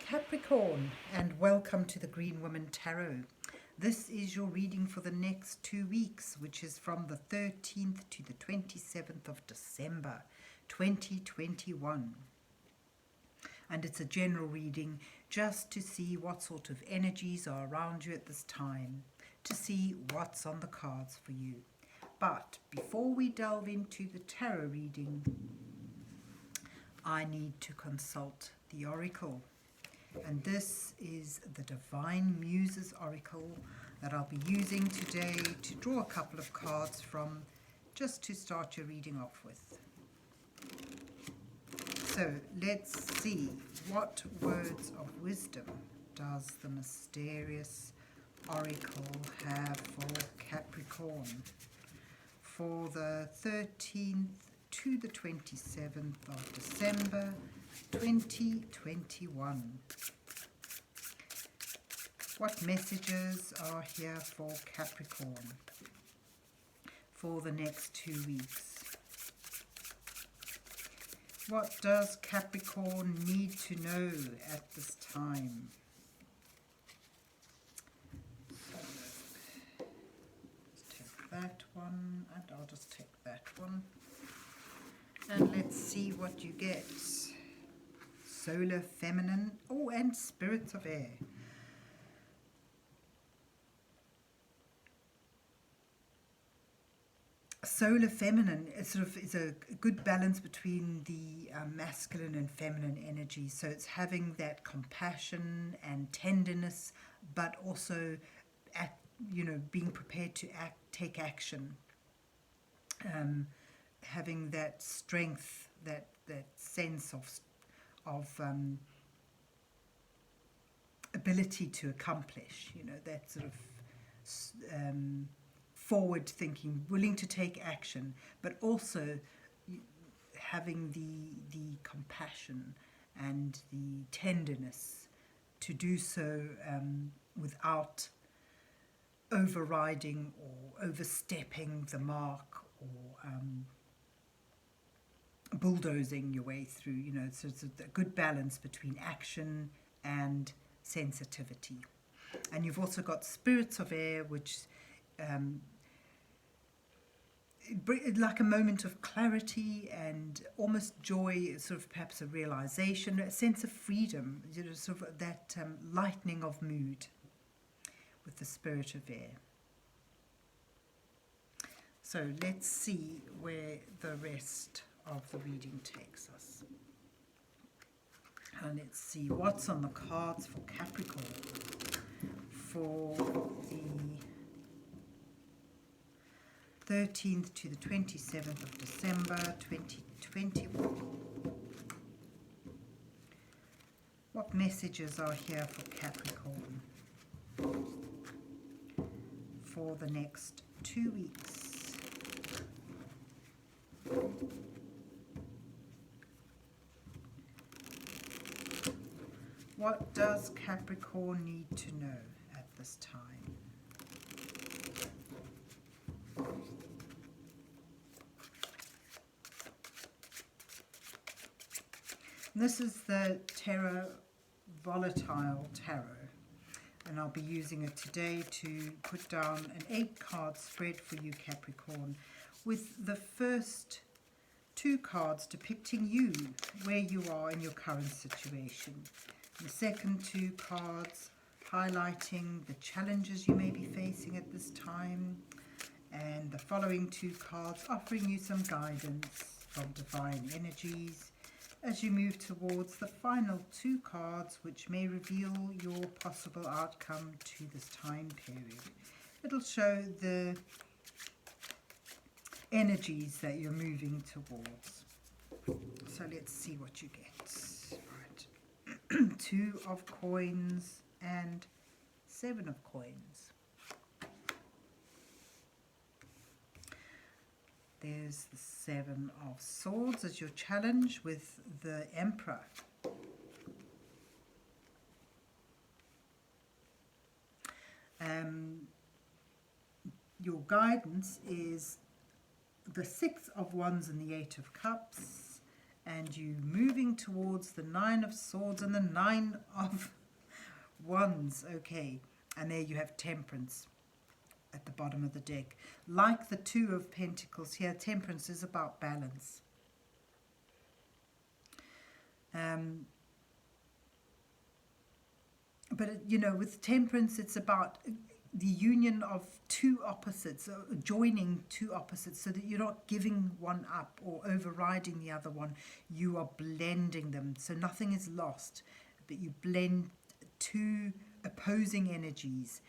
Capricorn, and welcome to the Green Woman Tarot. This is your reading for the next 2 weeks, which is from the 13th to the 27th of December 2021. And it's a general reading just to see what sort of energies are around you at this time, to see what's on the cards for you. But before we delve into the tarot reading, I need to consult the oracle. And this is the Divine Muses oracle that I'll be using today to draw a couple of cards from, just to start your reading off with. So let's see, what words of wisdom does the mysterious oracle have for Capricorn for the 13th to the 27th of December 2021. What messages are here for Capricorn for the next 2 weeks? What does Capricorn need to know at this time? So, let's take that one, and I'll just take that one. And let's see what you get. Solar Feminine, and Spirits of Air. Solar Feminine is a good balance between the masculine and feminine energy. So it's having that compassion and tenderness, but also being prepared to take action. Having that strength, that sense of ability to accomplish, that sort of forward thinking, willing to take action, but also having the compassion and the tenderness to do so without overriding or overstepping the mark, or bulldozing your way through. So it's a good balance between action and sensitivity. And you've also got Spirits of Air, which like a moment of clarity and almost joy, sort of perhaps a realization, a sense of freedom, sort of that lightening of mood with the Spirit of Air. So let's see where the rest of the reading takes us. And let's see what's on the cards for Capricorn for the 13th to the 27th of December 2021. What messages are here for Capricorn for the next 2 weeks? What does Capricorn need to know at this time? This is the Terra Volatile Tarot, and I'll be using it today to put down an 8-card spread for you, Capricorn, with the first 2 cards depicting you, where you are in your current situation. The second 2 cards highlighting the challenges you may be facing at this time, and the following 2 cards offering you some guidance from divine energies as you move towards the final 2 cards, which may reveal your possible outcome to this time period. It'll show the energies that you're moving towards. So let's see what you get. Right. 2 of coins and 7 of coins. There's the 7 of swords as your challenge with the Emperor. Your guidance is the 6 of Wands and the 8 of Cups, and you moving towards the Nine of Swords and the Nine of Wands. Okay, and there you have Temperance at the bottom of the deck. Like the Two of Pentacles here, Temperance is about balance. But, you know, with Temperance, it's about the union of two opposites, joining two opposites, so that you're not giving one up or overriding the other one. You are blending them, so nothing is lost, but you blend two opposing energies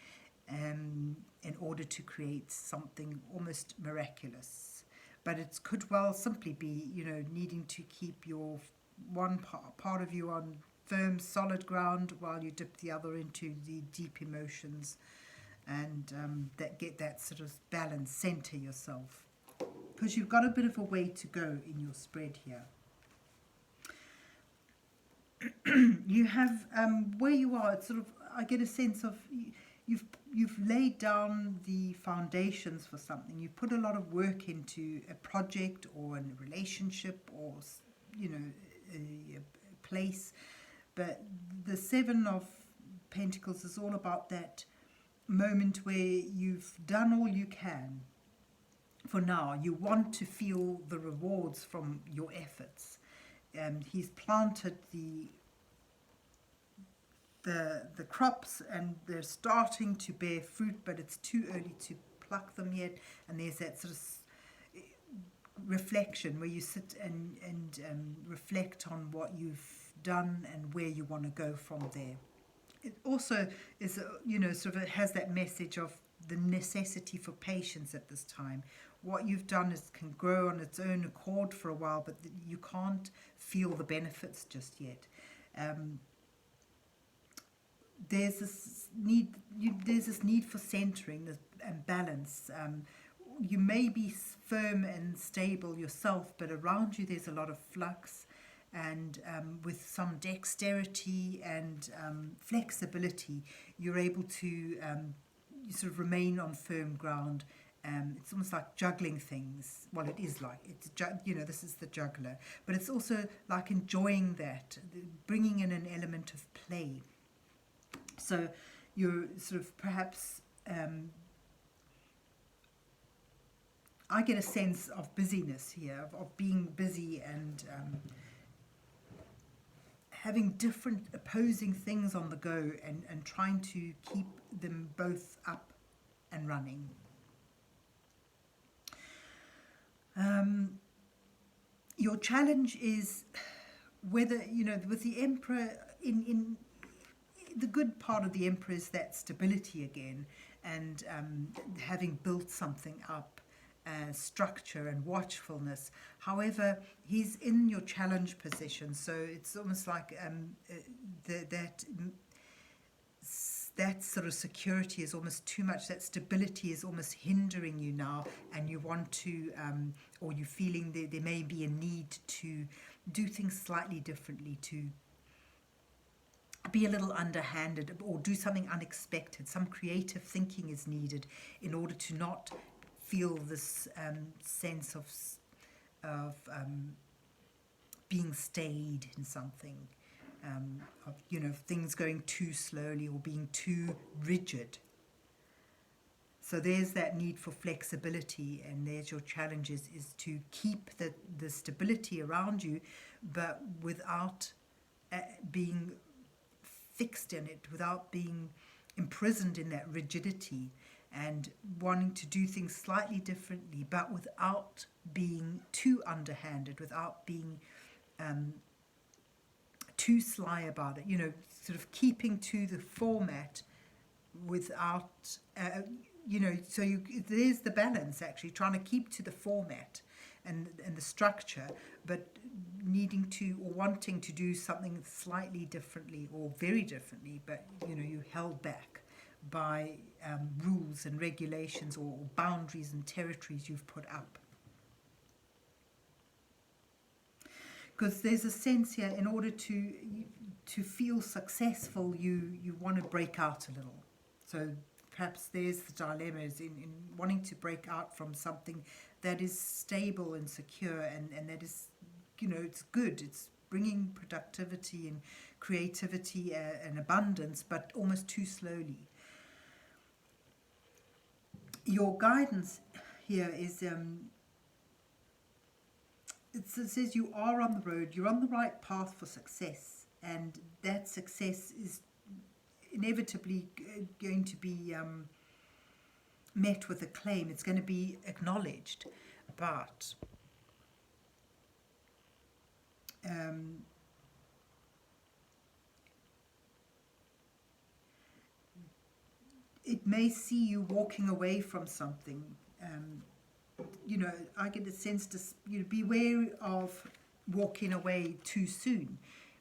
in order to create something almost miraculous. But it could well simply be, you know, needing to keep your one part of you on firm, solid ground while you dip the other into the deep emotions, and that get that sort of balance, center yourself, because you've got a bit of a way to go in your spread here. You have where you are, it's sort of, I get a sense of you've laid down the foundations for something. You've put a lot of work into a project or a relationship, or, you know, a place. But the Seven of Pentacles is all about that moment where you've done all you can. For now, you want to feel the rewards from your efforts. He's planted the crops, and they're starting to bear fruit, but it's too early to pluck them yet. And there's that sort of reflection where you sit and reflect on what you've done and where you want to go from there. It also is, you know, sort of, it has that message of the necessity for patience at this time. What you've done can grow on its own accord for a while, but you can't feel the benefits just yet. There's this need for centering and balance. You may be firm and stable yourself, but around you there's a lot of flux, and with some dexterity and flexibility, you're able to sort of remain on firm ground. It's almost like juggling things. Well, it is like, you know, this is the juggler, but it's also like enjoying that, bringing in an element of play. So you're sort of perhaps, I get a sense of busyness here, of being busy and having different opposing things on the go, and trying to keep them both up and running. Your challenge is whether, you know, with the Emperor, in the good part of the Emperor is that stability again, and having built something up, structure and watchfulness. However, he's in your challenge position, so it's almost like that sort of security is almost too much. That stability is almost hindering you now, and you want to, or you're feeling there may be a need to do things slightly differently, to be a little underhanded or do something unexpected. Some creative thinking is needed in order to not feel this sense of being stayed in something, of, you know, things going too slowly or being too rigid. So there's that need for flexibility, and there's your challenge is to keep the stability around you, but without being fixed in it, without being imprisoned in that rigidity, and wanting to do things slightly differently, but without being too underhanded, without being too sly about it, you know, sort of keeping to the format without, you know, so there's the balance, actually, trying to keep to the format and the structure, but needing to or wanting to do something slightly differently or very differently, but, you know, you held back by rules and regulations or boundaries and territories you've put up. Because there's a sense here, in order to feel successful, you want to break out a little. So perhaps there's the dilemma, is in wanting to break out from something that is stable and secure, and that is it's good. It's bringing productivity and creativity and abundance, but almost too slowly. Your guidance here is, it says you are on the road, you're on the right path for success, and that success is inevitably going to be met with acclaim. It's going to be acknowledged, but it may see you walking away from something. I get a sense to be wary of walking away too soon,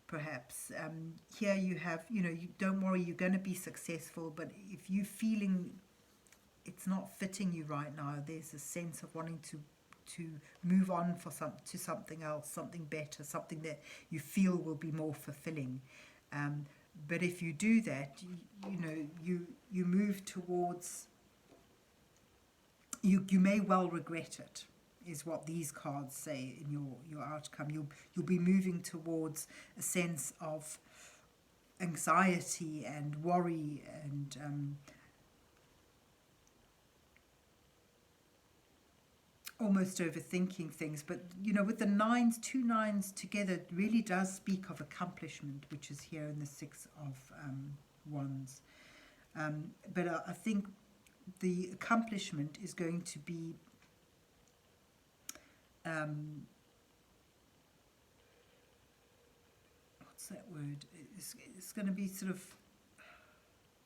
perhaps. Here you have, you don't worry, you're going to be successful, but if you're feeling it's not fitting you right now, there's a sense of wanting to move on to something else, something better, something that you feel will be more fulfilling. But if you do that, you move towards, you may well regret it, is what these cards say in your outcome. You'll be moving towards a sense of anxiety and worry and almost overthinking things. But with the nines, two nines together, it really does speak of accomplishment, which is here in the Six of Wands. But I think the accomplishment is going to be what's that word? It's going to be sort of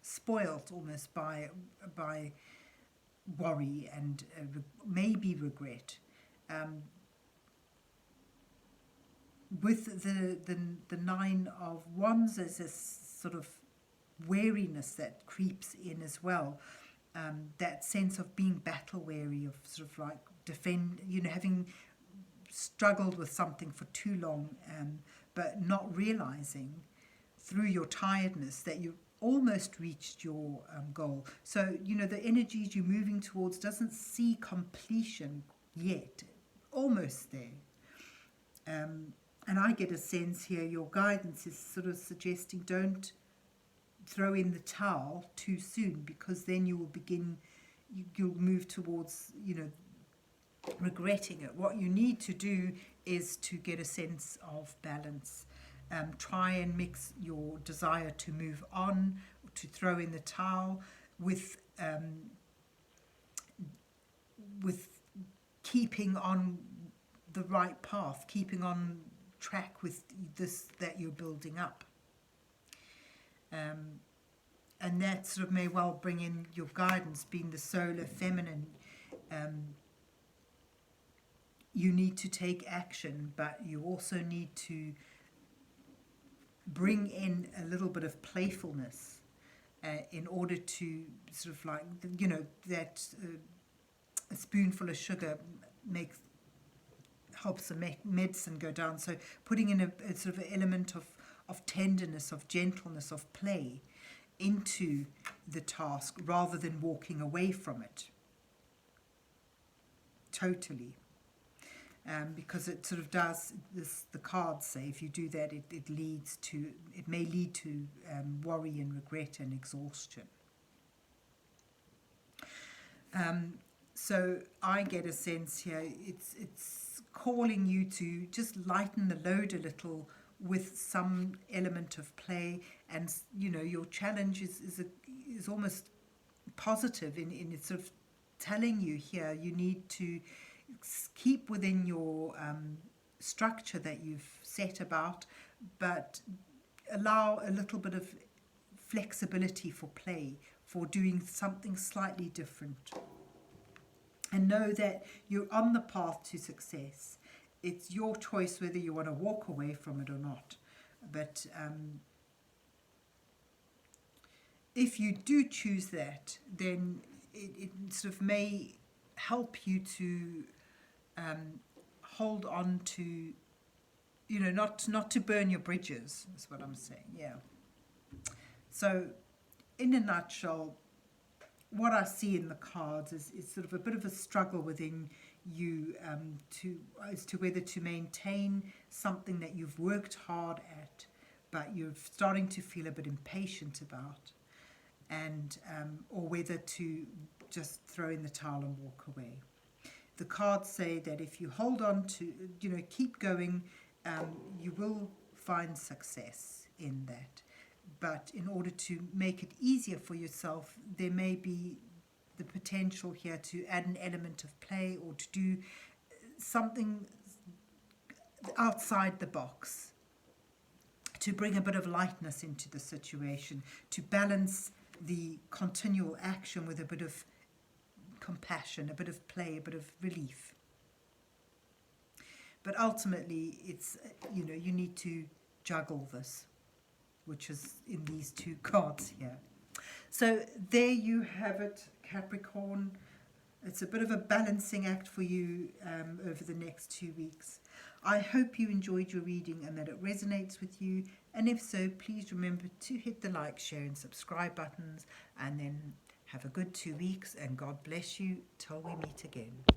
spoilt almost by worry and maybe regret. With the Nine of Wands, there's this sort of wariness that creeps in as well. That sense of being battle weary, of sort of like having struggled with something for too long, but not realizing through your tiredness that you almost reached your goal. So, the energies you're moving towards doesn't see completion yet, almost there. And I get a sense here, your guidance is sort of suggesting don't throw in the towel too soon, because then you'll move towards, regretting it. What you need to do is to get a sense of balance. Try and mix your desire to move on, to throw in the towel, with keeping on the right path, keeping on track with this that you're building up. And that sort of may well bring in your guidance, being the solar feminine. You need to take action, but you also need to bring in a little bit of playfulness in order to sort of like, that a spoonful of sugar helps the medicine go down. So putting in a sort of element of tenderness, of gentleness, of play into the task rather than walking away from it totally. Because it sort of does this. The cards say if you do that, it may lead to worry and regret and exhaustion. So I get a sense here it's calling you to just lighten the load a little with some element of play, and your challenge is almost positive in it's sort of telling you here you need to keep within your structure that you've set about, but allow a little bit of flexibility for play, for doing something slightly different. And know that you're on the path to success. It's your choice whether you want to walk away from it or not. But if you do choose that, then it sort of may help you to hold on to, not to burn your bridges, is what I'm saying, yeah. So, in a nutshell, what I see in the cards is sort of a bit of a struggle within you as to whether to maintain something that you've worked hard at, but you're starting to feel a bit impatient about, and or whether to just throw in the towel and walk away. The cards say that if you hold on to, keep going, you will find success in that. But in order to make it easier for yourself, there may be the potential here to add an element of play or to do something outside the box, to bring a bit of lightness into the situation, to balance the continual action with a bit of compassion, a bit of play, a bit of relief. But ultimately, it's, you need to juggle this, which is in these two cards here. So there you have it, Capricorn. It's a bit of a balancing act for you over the next 2 weeks. I hope you enjoyed your reading and that it resonates with you. And if so, please remember to hit the like, share and subscribe buttons. And then have a good 2 weeks, and God bless you till we meet again.